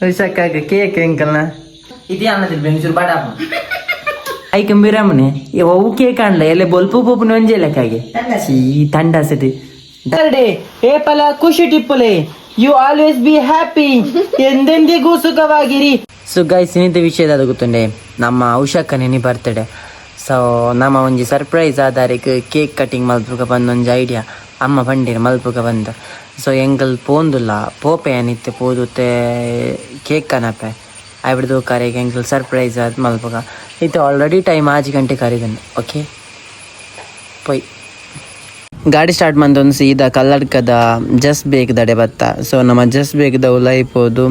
ಉಷಕ್ಕಾಗ cake ಎಂಕಲ್ನ ಇದೇ ಅನ್ನದಿಲ್ಲ ಬೆಂಚೂರು ಬಾಡಾಪ ಐಕಂಬಿರಮ್ಮನೆ ಅವು cake ಅನ್ಲ ಎಲ್ಲ ಬೊಲ್ಪು ಪೂಪುನ ಒಂಜೆ ಲೆಕ್ಕಾಗೆ ಈ ತಂಡ ಸರಿ ಏಪಲ ಖುಷಿ ಟಿಪ್ಪಲೆ ಯು ಆಲ್ವೇಸ್ ಬಿ ಹ್ಯಾಪಿ ಎಂದೆಂದಿಗೂ ಸುಖವಾಗಿರಿ. ಸೊ ಗೈಸ್ ಇನ್ನಿದ್ದ ವಿಷಯದ ಗೊತ್ತುಂಡೆ ನಮ್ಮ ಉಷಕ್ಕನೆ ಬರ್ತಡೆ. ಸೊ ನಮ್ಮ ಒಂಜಿ ಸರ್ಪ್ರೈಸ್ ಆಧಾರಿಕ್ ಕೇಕ್ ಕಟಿಂಗ್ ಮಲ್ಪುಗ ಬಂದ ಒಂಜಿ ಐಡಿಯಾ ಅಮ್ಮ ಪಂಡಿರ ಮಲ್ಪುಗ ಬಂದ. ಸೊ ಎಂಗಲ್ ಪೋಂದುಲ್ಲ ಪೋಪೆ ಅನಿತ್ತೆ ಪೋದುತ್ತೆ ಕೇಕ್ ಕನಪೆ ಆಬಿಡ್ದು ಕರೆಗೆ ಎಂಗಲ್ ಸರ್ಪ್ರೈಸ್ ಆದ ಮಲ್ಪುಗ ಇತ್ತು ಆಲ್ರೆಡಿ ಟೈಮ್ 5 ಗಂಟೆ ಕರೀದನು. ಓಕೆ ಪೊಯ್ ಗಾಡಿ ಸ್ಟಾರ್ಟ್ ಮಂದೊಂದು ಸೀದಾ ಕಲ್ಲಡ್ಕದ ಜಸ್ಟ್ ಬೇಕ್ದಡೆ ಬತ್ತ. ಸೊ ನಮ್ಮ ಜಸ್ಟ್ ಬೇಕ್ದ ಉಲಾಯಿಪೋದು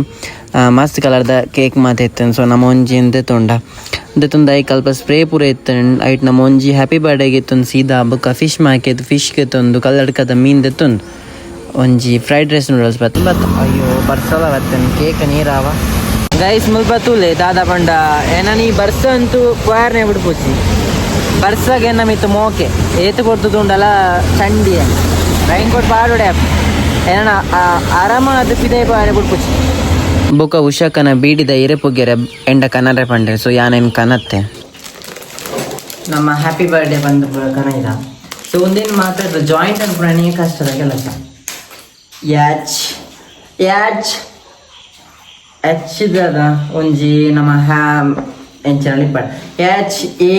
ಮಸ್ತ್ ಕಲರ್ದ ಕೇಕ್ ಮಾತ ಇತ್ತನು. ಸೊ ನಮ್ಮ ಒಂಜಿ ತೊಂಡ ತುಂಡ ಐ ಕಲ್ಪ ಸ್ಪ್ರೇ ಪೂರ ಇತ್ತನ್ ಐಟ್ ನಮ್ಮ ಒಂಜಿ ಹ್ಯಾಪಿ ಬರ್ಡೇಗೆ ಇತ್ತೊಂದು ಸೀದಾ ಬುಕ್ಕ ಫಿಶ್ ಮಾಕೆದು ಫಿಶ್ಗೆ ತಂದು ಕಲ್ಲಡ್ಕದ ಮೀನ್ ತೆತ್ತೊಂದು ಒಂಜಿ ಫ್ರೈಡ್ ರೈಸ್ ನೂಡಲ್ಸ್ ಬತ್ತ ಅಯ್ಯೋ ಬರ್ಸಲ ಬತ್ತನು ಕೇಕ್ ನೀರಾವ ಗೈಸ್ ಮುಲ್ಬತ್ತೂಲೆ ದಾದಾ ಪಂಡ ಏನನಿ ಬರ್ಸ ಅಂತೂ ಕ್ವಾರ್ನೆ ಬಿಡ್ಪೋಚಿ ಬರ್ಸಾಗೆ ನಮಿತ್ತು ಮೋಕೆ ಏತು ಕೊಡ್ತದು ಉಂಡಲ್ಲ ಚಂಡಿ ರೈನ್ ಕೊಟ್ಟು ಪಾಡೋಡೆ ಏನ ಆರಾಮ ಅದು ಪಿದೆ ಪಾರೆ ಬಿಡ್ಪೋಚಿ ಬೊಕ ಉಷಕನ ಬೀಡಿದ ಇರೆಪುಗ್ಗೆರೆ ಎಂಡ ಕನರೆ ಪಂಡೆ. ಸೊ ಯಾನೇನು ಕನತ್ತೆ ನಮ್ಮ ಹ್ಯಾಪಿ ಬರ್ಡೇ ಬಂದು ಕನ ಇದ. ಸೊ ಒಂದೇನು ಮಾತಾಡ್ರೆ ಜಾಯಿಂಟ್ ಅನ್ಕೊಂಡೇ ಕಷ್ಟದ ಕೆಲಸ ಯಾಚ್ ಯಾಚ್ ಹಚ್ಚಿದ ಒಂಜಿ ನಮ್ಮ ಹ್ಯಾಮ್ ಎಂಚಿನಲ್ಲಿ ಪಡ್ H A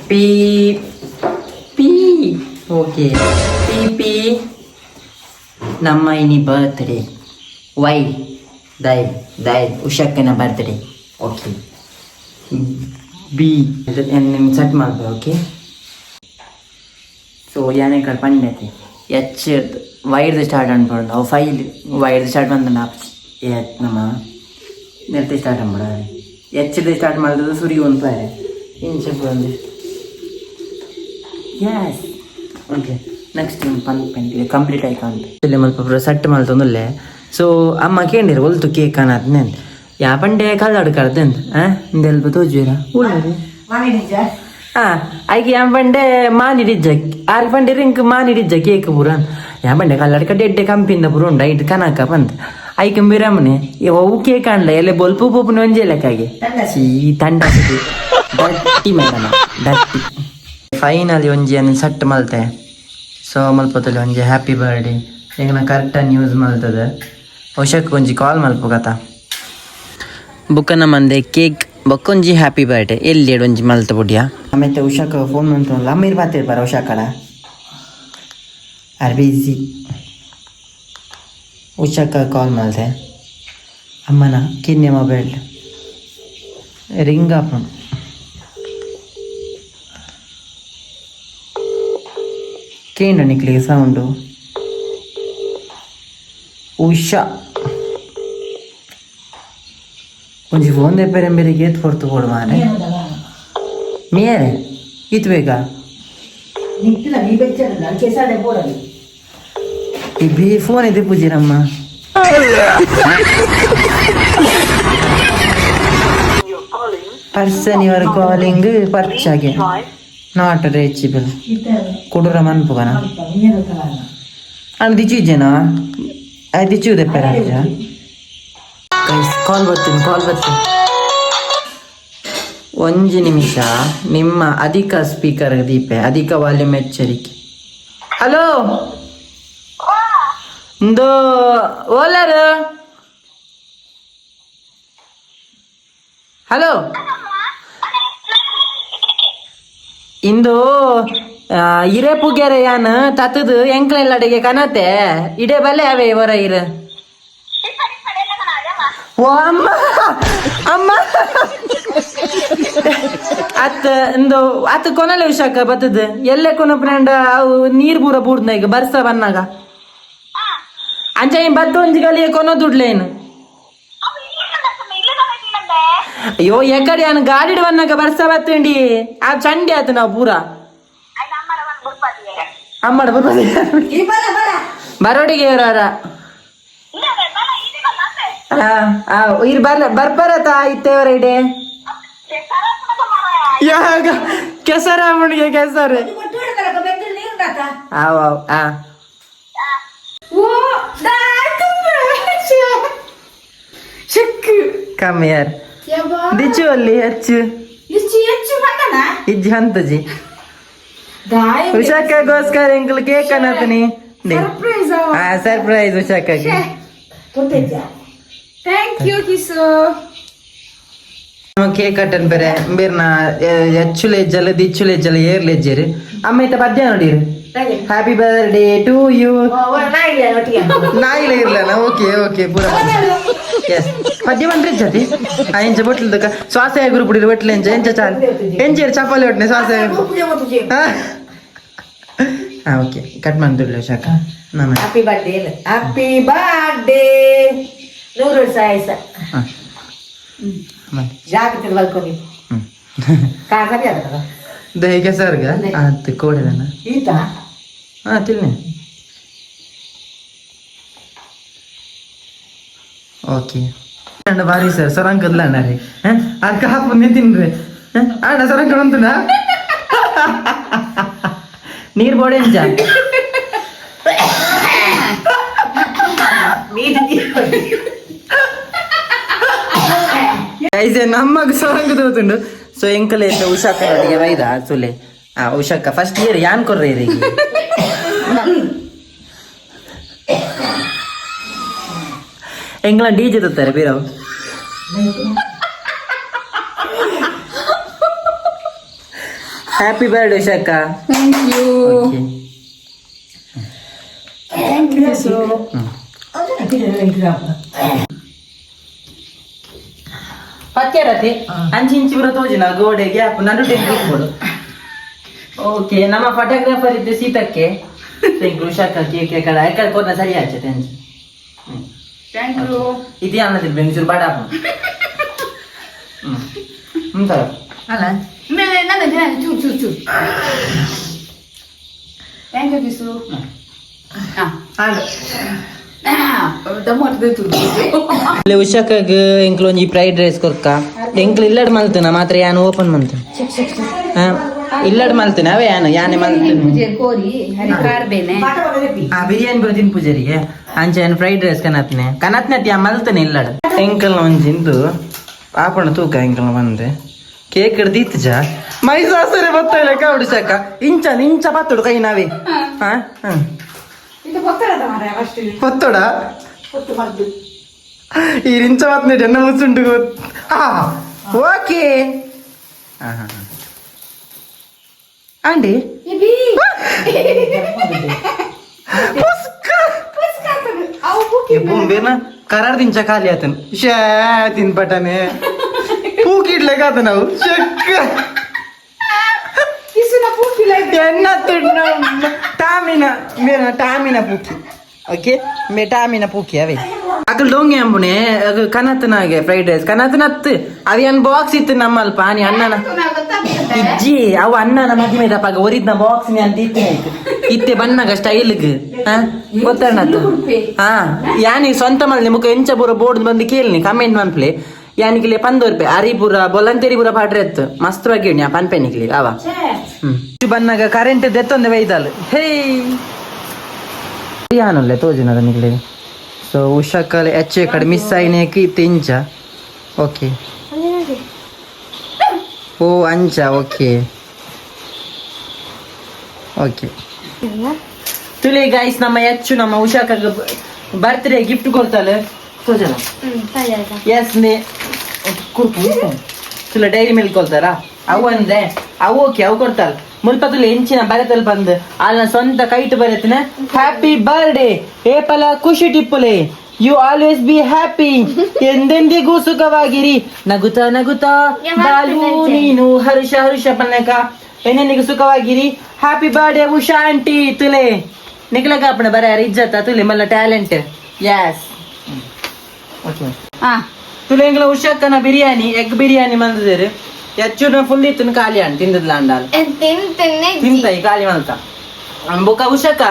P P okay P P ನಮ್ಮ ಇನಿ ಬರ್ತ್ಡೇ ವೈ ದೈ ದೈ ಉಷಕ್ಕನ ಬರ್ತ್ಡೇ. ಓಕೆ ಬಿ ನಿಮ್ಮ ಸೆಟ್ ಮಾಡ್ಬೇಕು. ಓಕೆ ಸೊ ಯಾನೇ ಕಡೆ ಪಂಡೈತಿ ಎಚ್ ವೈಡ್ದು ಸ್ಟಾರ್ಟ್ ಅನ್ಕೊಂಡು ಅವು ಫೈಲ್ ವೈಡ್ದು ಸ್ಟಾರ್ಟ್ ಬಂದ ನಮ್ಮ ನೆರ್ತಿ ಸ್ಟಾರ್ಟ್ ಅನ್ಬಿಡ ಎಚ್ಚದ ಸ್ಟಾರ್ಟ್ ಮಾಡಿದ್ರೆ ಸುರಿ ಒಂದು ಪಾರೆ ಇಂಚೆ ಬಂದು ಯಾಸ್ ಓಕೆ ನೆಕ್ಸ್ಟ್ ಪಂಪಿದೆ ಕಂಪ್ಲೀಟ್ ಆಯ್ತು ಅಂತ ಇಲ್ಲಿ ಮಲ್ಪ ಸೆಟ್ ಮಾಡ್ತಂದಲ್ಲೇ. ಸೊ ಅಮ್ಮ ಕೇಳಿರ ಒಲ್ತು ಕೇಕ್ ಅನ್ನೋದ್ನೆ ಯಾ ಪಂಡೆ ಕಲ್ಲಾಡು ಕಳ್ದಂತ ಇಂದೆಲ್ಪ ತೋಜುವರ ಉಳ್ಳದು ಹಾಂ ಆಯ್ಕೆ ಯಾ ಪಂಡೆ ಮಾನಿಡಿಜ್ಜ 6 ಪಂಡೆ ರಿಂಕ್ ಮಾನಿಡಿಜ್ಜ ಕೇಕ್ ಪೂರ ಯಾ ಪಂಡೆ ಕಲ್ಲಾಡು ಕಡ್ಡೆ ಎಡ್ಡೆ ಕಂಪಿಂದ ಪೂರ ಉಂಡ ಐಟ್ ಕನಕ ಬಂತ ಐಕಂಬಿರಮ್ಮನೆ ಅವು ಕೇಕ್ ಅನ್ಲ ಎಲ್ಲ ಬೊಲ್ಪು ಪೂಪುನ ಒಂಜೆ ಲೆಕ್ಕಾಗೆ ಈ ತಂಡ ಡಟ್ಟಿ ಮೇಡಮ ಡಟ್ಟಿ ಫೈನಲಿ ಒಂಜಿ ಅನ್ನ ಸಟ್ ಮಲ್ತೆ. ಸೊ ಮಲ್ಪದಲ್ಲಿ ಒಂಜಿ ಹ್ಯಾಪಿ ಬರ್ಡೇ ಈಗ ನಾ ಕರೆಕ್ಟಾಗಿ ನ್ಯೂಸ್ ಮಲ್ತದೆ ಹೊಶಕ್ಕೆ ಒಂಜಿ ಕಾಲ್ ಮಲ್ಪುಗತ ಬುಕ್ಕನ ಮಂದೆ ಕೇಕ್ ಬೊಕ್ಕೊಂಜಿ ಹ್ಯಾಪಿ ಬರ್ಡೇ ಎಲ್ಲಿ ಒಂಜಿ ಮಲ್ತ ಬುಡಿಯ ಆಮೇಲೆ ಉಷಾಕ ಫೋನ್ ಮಾಡ್ತಾನಲ್ಲ ಅಮ್ಮೀರ್ ಬಾತಿರ್ಬಾರ ಉಷಾಕಡ ಆರ್ ಬಿಸಿ ಉಷಾಕ ಕಾಲ್ ಮಾಡ್ದೆ ಅಮ್ಮನ ಕಿನ್ನೆ ಮೊಬೈಲ್ ರಿಂಗ್ ಆಪನ್ ಕೇಂಡ ನಿಕ್ಲಿಗೆ ಸೌಂಡು ಉಷಾ ಒಂಜಿ ಫೋನ್ ದೆಪ್ಪರೆ ಬೇರೆಗೆ ಏತ್ ಕೊಡ್ತು ಕೊಡು ಮಾರೆ ಮೇರೆ ಇತ್ ಬೇಕಾ ಈ ಬಿ ಫೋನ್ ಇದೆ ಪೂಜಿರಮ್ಮ ಪರ್ಸನ್ ಯುವರ್ ಕಾಲಿಂಗ್ ಪರ್ಚಾಗೆ ನಾಟ್ ರೀಚಬಲ್ ಕೊಡುರ ಮನ್ಪುಗನ ಅಣ್ಣ ದಿಚ್ಚಿದ್ದೇನಾ ಅದು ದಿಚ್ಚುವುದೇ ಪೆರ ಕಾಲ್ ಬರ್ತೀನಿ ಒಂಜಿ ನಿಮಿಷ ನಿಮ್ಮ ಅಧಿಕ ಸ್ಪೀಕರ್ ದೀಪೆ ಅಧಿಕ ವಾಲ್ಯೂಮ್ ಎಚ್ಚರಿಕೆ. ಹಲೋ ಇಂದು ಓಲರ್ ಹಲೋ ಇಂದು ಇರೆ ಪುಗ್ಗೆರೆ ಯಾನ್ ತತ್ತದು ಎಂಕ್ಲೆಲ್ಲಡೆಗೆ ಕನತೆ ಇಡೆ ಬಲ್ಲೆ ಅವೇ ಹೊರ ಇರ ಓ ಅಮ್ಮ ಅಮ್ಮ ಅತ್ತ ಇಂದು ಅತ್ತ ಕೊನಲೆ ವಿಷಾಕ ಬತ್ತದ ಎಲ್ಲೆ ಕೊನ ಫ್ರೆಂಡ್ ಅವು ನೀರ್ ಬೂರ ಬೂಡ್ನ ಈಗ ಬರ್ಸ ಬನ್ನಾಗ ಅಂಚ ಬತ್ತು ಒಂಜಿ ಗಲಿಗೆ ಕೊನೋ ದುಡ್ಲೇನು ಅಯ್ಯೋ ಎಕಡೆ ನಾನು ಗಾಡಿ ಬನ್ನಾಗ ಬರ್ಸ ಬತ್ತಂಡಿ ಆ ಚಂಡಿ ಆಯ್ತು ನಾವು ಪೂರ ಅಮ್ಮಡ ಬರೋಡಿಗೆ ಇವ್ರಾರ ಇರ್ ಬರ್ಬರತ್ತ ಇತ್ತೇವರ ಇಡೆ ಯಾಗ ಕೆಸರ ಅವನಿಗೆ ಕೆಸರು ಕಮ್ಮಿ ಯಾರು ದಿಚ್ಚು ಅಲ್ಲಿ ಹೆಚ್ಚು ಇಜ್ಜಿ ಹಂತಜಿ ಉಷಾಕ್ಕೋಸ್ಕರ ಎಂಕಲ್ ಕೇಕ್ ಅನ್ನತೀನಿ ಸರ್ಪ್ರೈಸ್ ಉಷಾಕ್ಕಾಗಿ ಕೇಕ್ ಕಟ್ಟನ್ ಬೇರೆ ಬೇರ್ನ ಹೆಚ್ಚುಲೆ ಜಲ ದಿಚ್ಚುಲೆ ಜಲ ಏರ್ಲೆ ಜೇರಿ ಅಮ್ಮ ಇತ್ತ ಪದ್ಯ ನೋಡಿರು ಹ್ಯಾಪಿ ಬರ್ಡೇ ಟು ಯು ನಾಯಿಲೆ ಇರ್ಲನ ಓಕೆ ಓಕೆ ಪೂರ ಎಸ್ ಪದ್ಯ ಬಂದ್ರೆ ಜತಿ ಎಂಚ ಬೊಟ್ಲು ತಕ ಶ್ವಾಸ ಗುರು ಬಿಡಿರು ಬಟ್ಲೆ ಎಂಚ ಚಾಲ್ ಎಂಚೇರು ಚಪಾಲಿ ಒಟ್ಟನೆ ಶ್ವಾಸ ಹಾ ಓಕೆ ಕಟ್ ಮಾಡ್ತಿಡ್ಲಿ ಶಾಖ ನಾನು ಹ್ಯಾಪಿ ಬರ್ಡೇ 100 ಸಾಯಸ ಜಾಗ್ರತೆ ಬಲ್ಕೊನಿ ಕಾಗದಿ ಅದ ದಹಿಗೆ ಸರ್ಗ ಅದು ಕೋಡಿದನ ಈತ ಹಾ ತಿಳ್ನೆ ಓಕೆ ಅಣ್ಣ ಬಾರಿ ಸರ್ ಸರಂಕದ್ಲ ಅಣ್ಣ ರೀ ಅದ್ಕ ಹಾಕು ನಿಂತಿನ್ರಿ ಅಣ್ಣ ಸರಂಕಡ್ ಅಂತನ ನೀರ್ ಬೋಡೆ ಅಂಜ ಐಸೆ ನಮ್ಮಗ ಸರಂಗ ತೋತುಂಡು ಸೊ ಎಂಕಲೆ ಉಷಾಕ ಒಟ್ಟಿಗೆ ವೈದ ಸುಲೆ ಉಷಾಕ ಫಸ್ಟ್ ಇಯರ್ ಯಾನ್ ಕೊರ್ರೆ ರೀ ಎಂಗ್ಲ ಡಿಜೆ ತತ್ತಾರೆ ಬೇರವ್ ಹ್ಯಾಪಿ ಬರ್ಡೇ ಉಷಾಕ ಥ್ಯಾಂಕ್ ಯು ಪತ್ಯರತಿ ಅಂಚಿ ಇಂಚಿ ಬರೋ ತೋಜಿನ ಗೋಡೆಗೆ ಹಾಕು ನಡು ಟೆಂಕ್ ಕೊಡು ಓಕೆ ನಮ್ಮ ಫೋಟೋಗ್ರಾಫರ್ ಇದ್ದ ಸೀತಕ್ಕೆ ಉಷಾಕ ಕೇಕ್ ಕಡ ಯಾಕೆ ಕೋನ ಸರಿ ಆಚೆ ಅಂಚಿ ಥ್ಯಾಂಕ್ ಯು ಇದು ಅನ್ನದಿಲ್ಲ ಬೆಂಚೂರು ಬಾಡ ತರ ಅಲ್ಲ ಮೇಲೆ ನನ್ನ ದಿನ ಚೂರು ಚೂರು ಚೂರು ಥ್ಯಾಂಕ್ ಯು ಕಿಸು ಉಷಾಕಾಗ ಎಂಕ್ಲು ಒಂಜಿ ಫ್ರೈಡ್ ರೈಸ್ ಕೊರ್ಕ ಎಂಕ್ಲು ಇಲ್ಲಡ್ ಮಲ್ತನ ಮಾತ್ರ ಯಾನು ಓಪನ್ ಮಂತ ಇಲ್ಲಡ್ ಮಲ್ತನ ಅವೇ ಯಾನೆ ಮಲ್ತನ ಬಿರಿಯಾನಿ ಬರೋದಿನ ಪೂಜಾರಿಗೆ ಅಂಚ ಏನ್ ಫ್ರೈಡ್ ರೈಸ್ ಕನತ್ನೆ ಯಾ ಮಲ್ತನೆ ಇಲ್ಲಡ್ ಎಂಕಲ್ನ ಒಂಜಿಂದು ಪಾಪಣ ತೂಕ ಎಂಕಲ್ನ ಬಂದೆ ಕೇಕ್ ಹಿಡ್ದಿತ್ತು ಜಾ ಮೈಸಾಸರೆ ಬತ್ತಾಯಿಲ್ಲ ಕಾವಡು ಶಾಕ ಇಂಚ ಬತ್ತಡು ಕೈ ನಾವೇ ಪತ್ತೋಡ ಈ ರಿಂಚ ಮಾತ್ನೆ ಜನ ಮುಸುಂಟು ಓಕೆ ಅಂಡಿ ಬೇನ ಕರಾರ್ ದಿಂಚ ಖಾಲಿ ಆತನ ಶಾ ತಿನ್ಪಟನೆ ಪೂಕಿಡ್ಲೆ ಕಾತ ನಾವು ಚಕ್ಕ ಎನ್ನ ಟಾಮಿನ ಪೂಕಿ ಓಕೆ ಮೇ ಟಾಮಿನ ಪೂಕಿ ಅವೇ ಅಕಲ್ ಡೋಂಗೆ ಅಂಬುನೆ ಕನತನಾಗೆ ಫ್ರೈಡ್ ರೈಸ್ ಕನತನತ್ ಅವಿ ಅನ್ ಬಾಕ್ಸ್ ಇತ್ತು ನಮ್ಮಲ್ಪ ನೀ ಅಣ್ಣನ ಇಜ್ಜಿ ಅವು ಅಣ್ಣನ ಮದ್ಮೆ ದಪ್ಪಾಗ ಒರಿದ್ನ ಬಾಕ್ಸ್ ನೀ ಅಂತ ಇತ್ತೆ ಬಣ್ಣಗ ಸ್ಟೈಲ್ಗ್ ಗೊತ್ತಣ್ಣತ್ತು ಹಾ ಯಾನಿ ಸ್ವಂತ ಮಲ್ನಿ ಮುಖ ಎಂಚ ಪೂರ ಬೋರ್ಡ್ ಬಂದು ಕೇಳ್ನಿ ಕಮೆಂಟ್ ಮನ್ಪ್ಲೆ ಯಾನಿಕ್ಲೆ 15 ರೂಪಾಯಿ ಅರಿಪುರ ಬೊಲಂತೇರಿಪುರ ಪಾಡ್ರೆ ಎತ್ತು ಮಸ್ತವಾಗಿ ಆ ಪನ್ಪೆನಿಕ್ಲಿ ಅವ ಬನ್ನಾಗ ಕರೆಂಟ್ ದೆತ್ತೊಂದೆ ವೈದಲ್ ಹೇ ಯಾನಲ್ಲೇ ತೋಜಿನದ ನಿಕ್ಲೆ ಸೊ ಉಷಾಕಲ್ ಹೆಚ್ಚು ಕಡೆ ಮಿಸ್ ಆಯ್ನೇಕಿ ತಿಂಚ ಓಕೆ ಓ ಅಂಚ ಓಕೆ ಓಕೆ ತುಲೆ ಗೈಸ್ ನಮ್ಮ ಹೆಚ್ಚು ನಮ್ಮ ಉಷಾಕ ಬರ್ತ್ಡೇ ಗಿಫ್ಟ್ ಕೊಡ್ತಾಳೆ ತೋಜನ ಎಸ್ ನೇ ತುಲ ಡೈರಿ ಮಿಲ್ಕ್ ಕೊಡ್ತಾರ ಅವು ಅಂದ್ರೆ ಅವು ಓಕೆ ಅವು ಕೊಡ್ತಾರ ಮುಲ್ಪ ತುಲ ಹೆಂಚಿನ ಬರೆತಲ್ ಬಂದು ಅಲ್ಲ ಸ್ವಂತ ಕೈಟ್ ಬರೆತನ ಹ್ಯಾಪಿ ಬರ್ಡೇ ಏಪಲ ಖುಷಿ ಟಿಪ್ಪುಲೆ ಯು ಆಲ್ವೇಸ್ ಬಿ ಹ್ಯಾಪಿ ಎಂದೆಂದಿಗೂ ಸುಖವಾಗಿರಿ ನಗುತ್ತಾ ನಗುತ್ತಾ ಬಾಲು ನೀನು ಹರುಷ ಹರುಷ ಪನ್ನಕ ಎಂದೆಂದಿಗೂ ಸುಖವಾಗಿರಿ ಹ್ಯಾಪಿ ಬರ್ಡೇ ಉಷಾ ಆಂಟಿ ತುಲೆ ನಿಕ್ಲಗ ಅಪ್ಪನ ಬರ ಇಜ್ಜತ್ತ ತುಲೆ ಮಲ್ಲ ಟ್ಯಾಲೆಂಟ್ ಯಸ್ ಓಕೆ ತುಲೆ ಎಂಗ್ಲ ಉಷಾಕನ ಬಿರಿಯಾನಿ ಎಗ್ ಬಿರಿಯಾನಿ ಮಂದಿರು ಹೆಚ್ಚು ಫುಲ್ ಇತ್ತು ಖಾಲಿ ಅಣ್ಣ ತಿಂದದ್ಲ ಅಂಡಾಲ್ ತಿಂತ ಈ ಖಾಲಿ ಮಲ್ತ ಬೊಕ್ಕ ಉಷಾಕ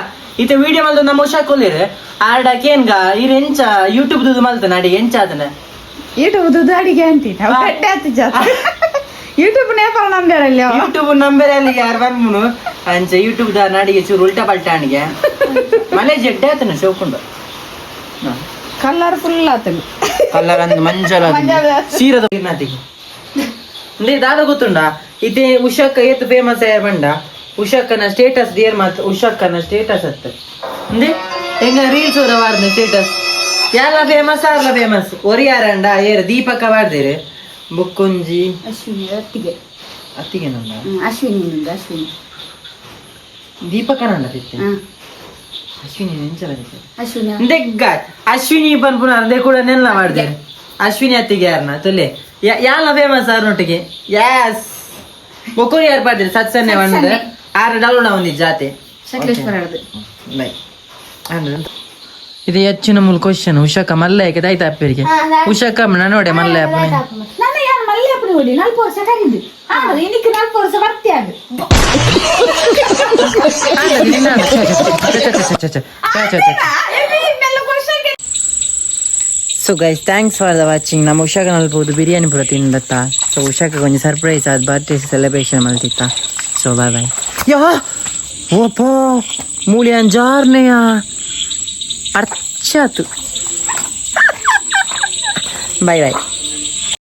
ಇತ್ತೆ ವಿಡಿಯೋ ಮಲ್ದ ನಮ್ಮ ಉಷಾಕ್ ಕೊಲ್ಲಿರು ಆಡಕ್ ಏನ್ಗ ಇರ್ ಎಂಚ ಯೂಟ್ಯೂಬ್ ದುದು ಮಲ್ತ ಅಡಿಗೆ ಎಂಚ ಅದನ್ನ ಯೂಟ್ಯೂಬ್ ದುದು ಅಡಿಗೆ ಅಂತಿ ಯೂಟ್ಯೂಬ್ ನೇಪಾಳ ನಂಬರ್ ಅಲ್ಲಿ ಯೂಟ್ಯೂಬ್ ನಂಬರ್ ಅಲ್ಲಿ ಯಾರು ಬಂದ್ನು ಅಂಚ ಯೂಟ್ಯೂಬ್ ದ ನಾಡಿಗೆ ಚೂರು ಉಲ್ಟಾ ಪಲ್ಟಾ ಅಣಿಗೆ ಮನೆ ಜಡ್ಡೆ ಆತನ ಶೋಕೊಂಡು ಕಲರ್ಫುಲ್ ಆತನು ಕಲರ್ ಅಂದ್ ಮಂಜಲ ಸೀರದ ನಾತಿಗೆ ಅಂದ್ರೆ ದಾದ ಗೊತ್ತುಂಡಾ ಇದೇ ಉಷಕ್ಕ ಏತ್ ಫೇಮಸ್ ಆಯರ್ ಬಂಡ ಉಷಕ್ಕನ ಸ್ಟೇಟಸ್ ದೇರ್ ಮಾತ್ ಉಷಕ್ಕನ ಸ್ಟೇಟಸ್ ಅತ್ತ ಅಂದ್ರೆ ಹೆಂಗ ರೀಲ್ಸ್ ಅವರ ವಾರ್ದ ಸ್ಟೇಟಸ್ ಯಾರ famous ಆರ್ಲ famous ಒರಿಯಾರಂಡ air Deepak ವಾಡ್ದೇರೆ ಬುಕ್ಕೊಂಜಿ Ashwini ಅತ್ತಿಗೆ ಅತ್ತಿಗೆ ನಂದ ಅಶ್ವಿನಿ ದೀಪಕನಂಡ ತಿತ್ತೆ ಅಶ್ವಿನಿ ನೆಂಚಲ ಅಶ್ವಿನಿ ದೆಗ್ಗ ಅಶ್ವಿನಿ ಪನ್ಪುನ ಅದೇ ಕೂಡ ನೆಲ್ಲ ಮಾಡ್ದೇರೆ ಅಶ್ವಿನಿ ಅತ್ತಿಗೆ ಯಾರನ್ನ ತುಲೆ ಯಾಲ ಫೇಮಸ್ ಆರ್ನೊಟ್ಟಿಗೆ ಯಾಸ್ ಬೊಕ್ಕೂರಿ ಯಾರು ಬರ್ದಿರಿ ಸತ್ಸನ್ನೆ ಬಂದ ಆರು ಡೌನ್ ಒಂದಿದ್ದು ಜಾತೆ ಸಕಲೇಶ್ವರ ಇದು ಹೆಚ್ಚಿನ ಮೂಲ ಕ್ವಶನ್ ಉಷಕ ಮಲ್ಲಯ್ಯಕ್ಕೆ ದೈತ ಅಪ್ಪರಿಗೆ ಉಷಕ ನೋಡೆ ಮಲ್ಲಯ್ಯ ನಾನು ಯಾರು ಮಲ್ಲೆಪ್ಪನ ಹೊಡಿ 4 ವರ್ಷ ಕರೀದು ಇನ್ನಿಕ್ಕೆ 4 ವರ್ಷ ಬರ್ತೆ ಅದು so guys thanks for the watching ನಮ್ಮ ಉಷಾಕ ನಲ್ಬೋದು ಬಿರಿಯಾನಿ ಪೂರ ತಿಂದತ್ತ ಸೊ ಉಷಾಕ ಕೊಂಚ ಸರ್ಪ್ರೈಸ್ ಆದ ಬರ್ತ್ಡೇ ಸೆಲೆಬ್ರೇಷನ್ ಮಲ್ತಿತ್ತ ಸೊ ಬಾಯ್ ಬಾಯ್ ಯಾ ಓಪ ಮೂಲಿ ಅಂಜಾರ್ನೆಯ ಅರ್ಚಾತು ಬಾಯ್ ಬಾಯ್